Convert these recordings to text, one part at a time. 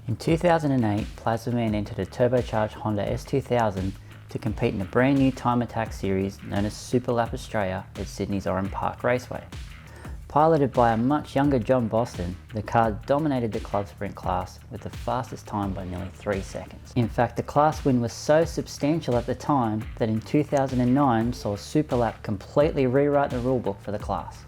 In 2008, Plazmaman entered a turbocharged Honda S2000 to compete in a brand new time attack series known as Super Lap Australia at Sydney's Oran Park Raceway. Piloted by a much younger John Boston, the car dominated the club sprint class with the fastest time by nearly 3 seconds. In fact, the class win was so substantial at the time that in 2009 saw Super Lap completely rewrite the rulebook for the class.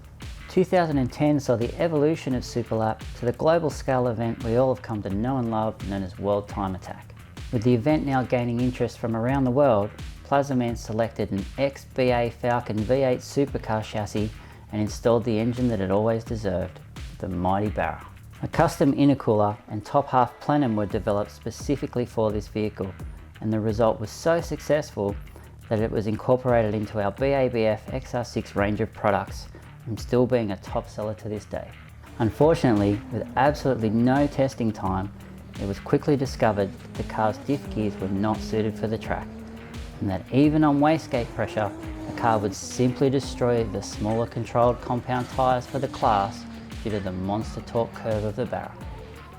2010 saw the evolution of Super Lap to the global scale event we all have come to know and love, known as World Time Attack. With the event now gaining interest from around the world, Plazmaman selected an ex-BA Falcon V8 supercar chassis and installed the engine that it always deserved, the mighty Barra. A custom intercooler and top half plenum were developed specifically for this vehicle, and the result was so successful that it was incorporated into our BABF XR6 range of products, and still being a top seller to this day. Unfortunately, with absolutely no testing time, it was quickly discovered that the car's diff gears were not suited for the track, and that even on wastegate pressure, the car would simply destroy the smaller controlled compound tyres for the class due to the monster torque curve of the Barra.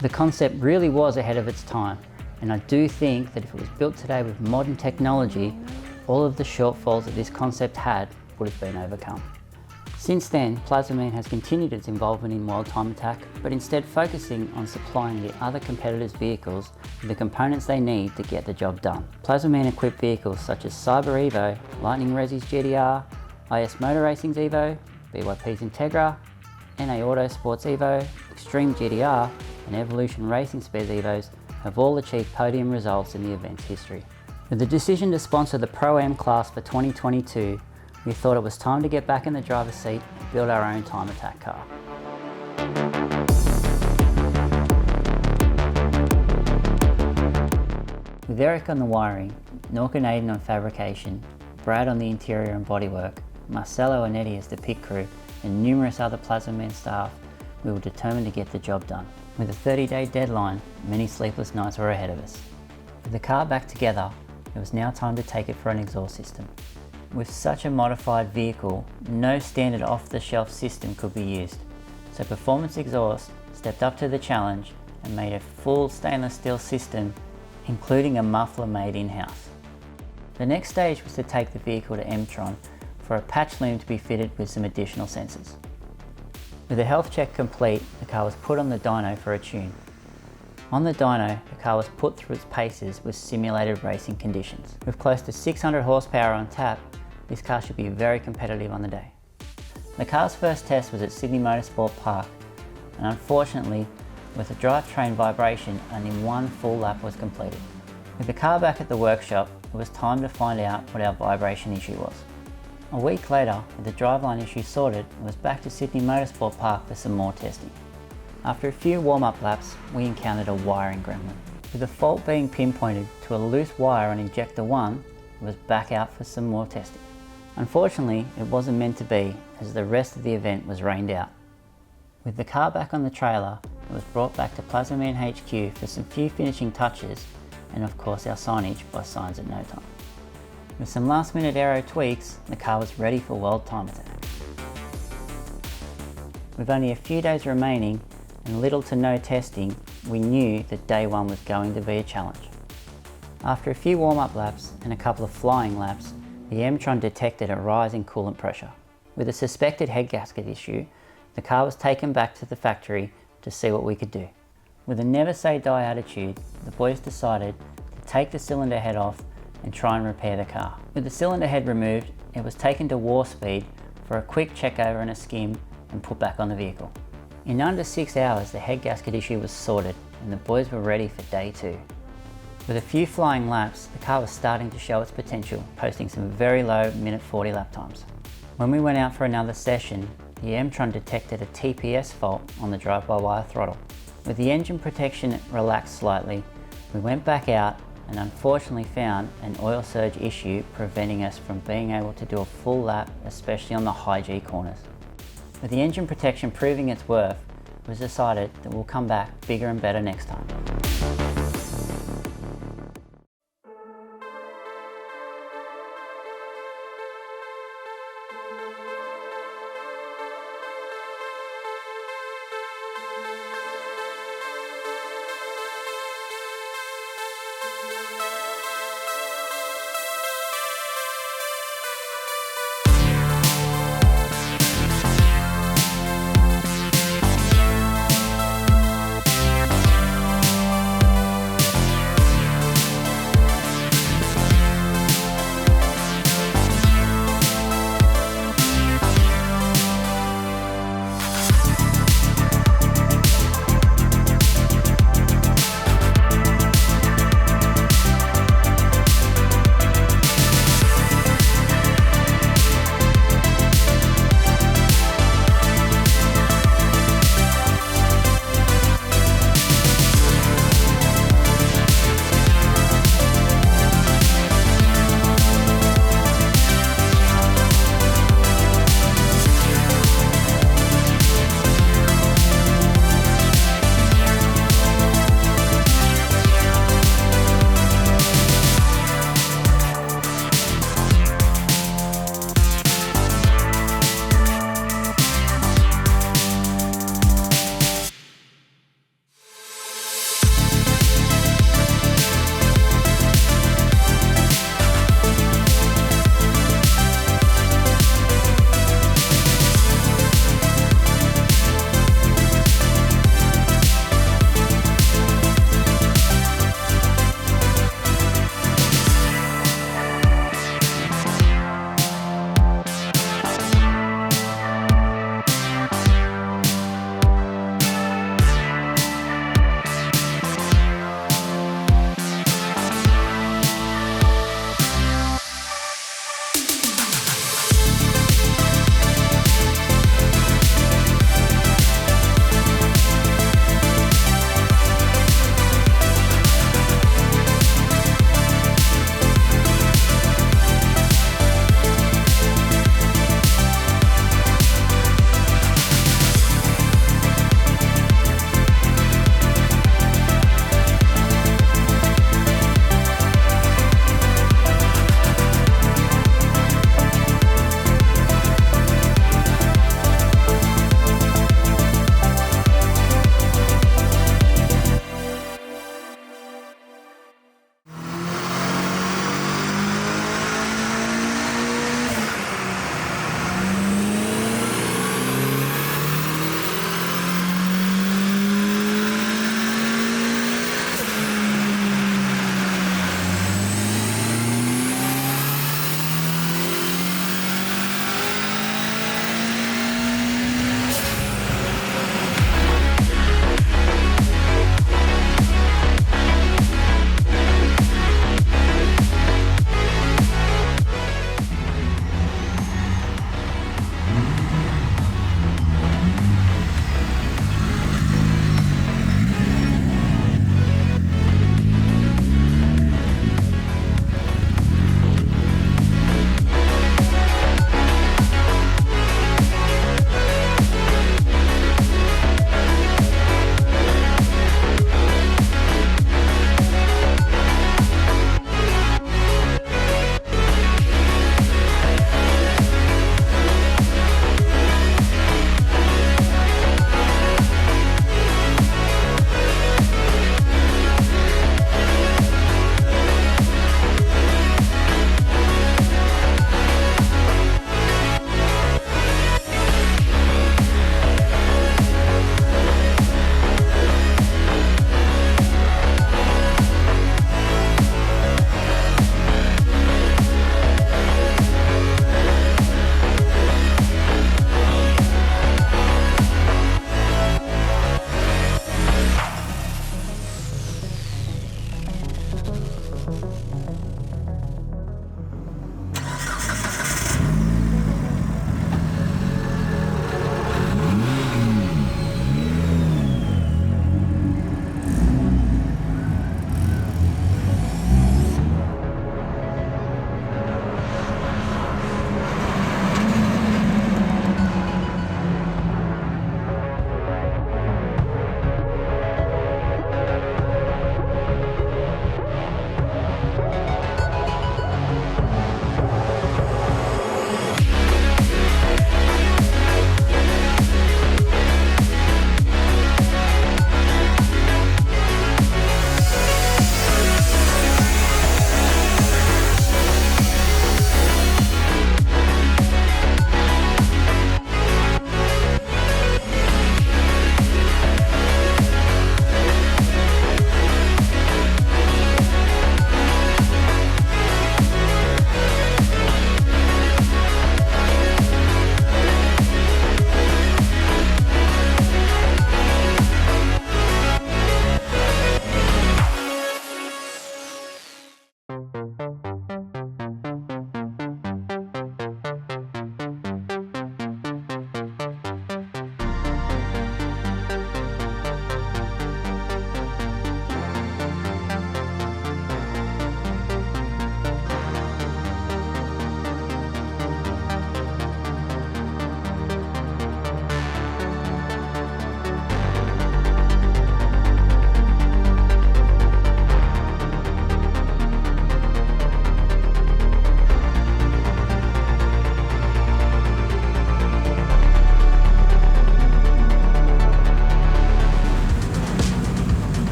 The concept really was ahead of its time, and I do think that if it was built today with modern technology, all of the shortfalls that this concept had would have been overcome. Since then, Plazmaman has continued its involvement in World Time Attack, but instead focusing on supplying the other competitors' vehicles with the components they need to get the job done. Plazmaman equipped vehicles such as Cyber EVO, Lightning Resi's GTR, IS Motor Racing's EVO, BYP's Integra, NA Autosport's EVO, Extreme GTR, and Evolution Racing Speed's EVOs have all achieved podium results in the event's history. With the decision to sponsor the Pro-Am class for 2022, we thought it was time to get back in the driver's seat and build our own time attack car. With Eric on the wiring, Nork and Aiden on fabrication, Brad on the interior and bodywork, Marcelo and Eddie as the pit crew, and numerous other Plazmaman staff, we were determined to get the job done. With a 30-day deadline, many sleepless nights were ahead of us. With the car back together, it was now time to take it for an exhaust system. With such a modified vehicle, no standard off-the-shelf system could be used, so Performance Exhaust stepped up to the challenge and made a full stainless steel system, including a muffler made in-house. The next stage was to take the vehicle to M-Tron for a patch loom to be fitted with some additional sensors. With the health check complete, the car was put on the dyno for a tune. On the dyno, the car was put through its paces with simulated racing conditions. With close to 600 horsepower on tap, this car should be very competitive on the day. The car's first test was at Sydney Motorsport Park, and unfortunately, with the drivetrain vibration, only one full lap was completed. With the car back at the workshop, it was time to find out what our vibration issue was. A week later, with the driveline issue sorted, it was back to Sydney Motorsport Park for some more testing. After a few warm-up laps, we encountered a wiring gremlin. With the fault being pinpointed to a loose wire on injector 1, it was back out for some more testing. Unfortunately, it wasn't meant to be, as the rest of the event was rained out. With the car back on the trailer, it was brought back to Plazmaman HQ for some few finishing touches, and of course our signage by Signs at No Time. With some last minute aero tweaks, the car was ready for World Time Attack. With only a few days remaining and little to no testing, we knew that day one was going to be a challenge. After a few warm-up laps and a couple of flying laps, the M-Tron detected a rise in coolant pressure. With a suspected head gasket issue, the car was taken back to the factory to see what we could do. With a never say die attitude, the boys decided to take the cylinder head off and try and repair the car. With the cylinder head removed, it was taken to War Speed for a quick check over and a skim and put back on the vehicle. In under 6 hours, the head gasket issue was sorted and the boys were ready for day 2. With a few flying laps, the car was starting to show its potential, posting some very low minute 40 lap times. When we went out for another session, the M-Tron detected a TPS fault on the drive-by-wire throttle. With the engine protection relaxed slightly, we went back out and unfortunately found an oil surge issue preventing us from being able to do a full lap, especially on the high G corners. With the engine protection proving its worth, it was decided that we'll come back bigger and better next time.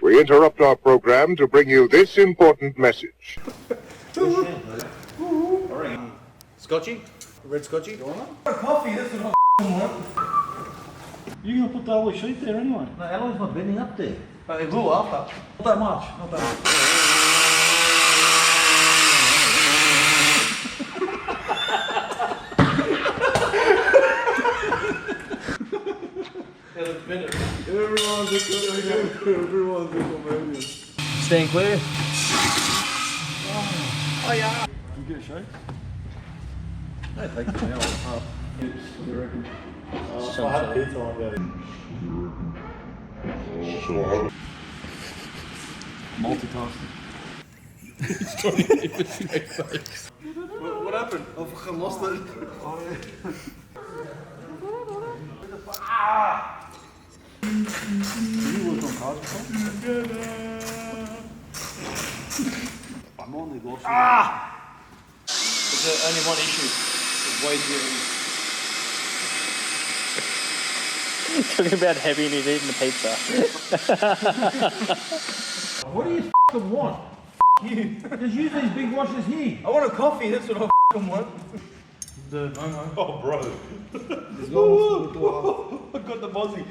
We interrupt our program to bring you this important message. Scotchy? Red Scotchy? Coffee, that's what I want. You're going to put the whole sheet there anyway. No, Alan's not bending up there. But it will after. Not that much, not that much. Everyone's a comedian. Stand clear. Oh yeah. You get a shake? No, take it now. Half. Yes, you reckon? I had pizza on there. Multitasking. What happened? I've lost it. You worked on cars before? I'm on the glossy. There's only one issue. It's way too heavy. Talking about heavy and he's eating the pizza. What do you f***ing want? You. Just use these big washers here. I want a coffee, that's what I want. The Oh, bro. I I got the Bozzy.